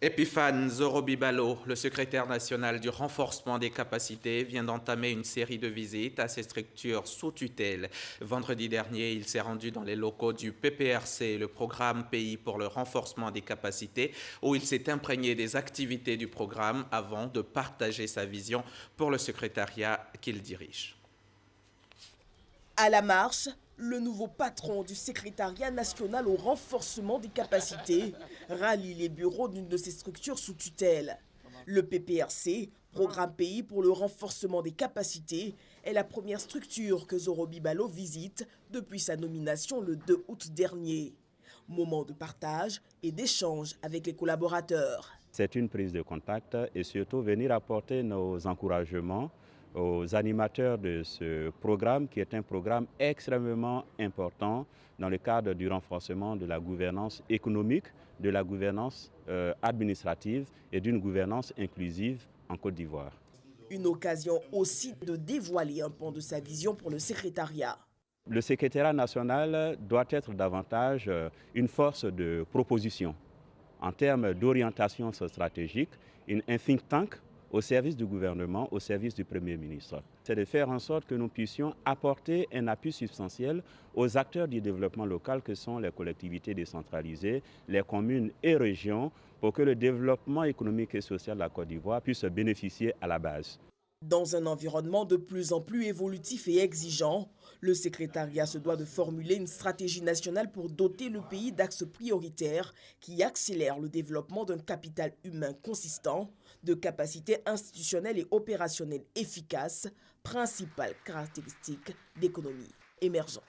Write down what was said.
Epiphane Zorobibalo, le secrétaire national du renforcement des capacités, vient d'entamer une série de visites à ces structures sous tutelle. Vendredi dernier, il s'est rendu dans les locaux du PPRC, le programme Pays pour le renforcement des capacités, où il s'est imprégné des activités du programme avant de partager sa vision pour le secrétariat qu'il dirige. À la marche, le nouveau patron du secrétariat national au renforcement des capacités rallie les bureaux d'une de ces structures sous tutelle. Le PPRC, Programme Pays pour le renforcement des capacités, est la première structure que Zorobibalo visite depuis sa nomination le 2 août dernier. Moment de partage et d'échange avec les collaborateurs. C'est une prise de contact et surtout venir apporter nos encouragements aux animateurs de ce programme qui est un programme extrêmement important dans le cadre du renforcement de la gouvernance économique, de la gouvernance administrative et d'une gouvernance inclusive en Côte d'Ivoire. Une occasion aussi de dévoiler un pan de sa vision pour le secrétariat. Le secrétariat national doit être davantage une force de proposition en termes d'orientation stratégique, un think tank au service du gouvernement, au service du Premier ministre. C'est de faire en sorte que nous puissions apporter un appui substantiel aux acteurs du développement local que sont les collectivités décentralisées, les communes et régions, pour que le développement économique et social de la Côte d'Ivoire puisse bénéficier à la base. Dans un environnement de plus en plus évolutif et exigeant, le secrétariat se doit de formuler une stratégie nationale pour doter le pays d'axes prioritaires qui accélèrent le développement d'un capital humain consistant, de capacités institutionnelles et opérationnelles efficaces, principales caractéristiques d'économie émergente.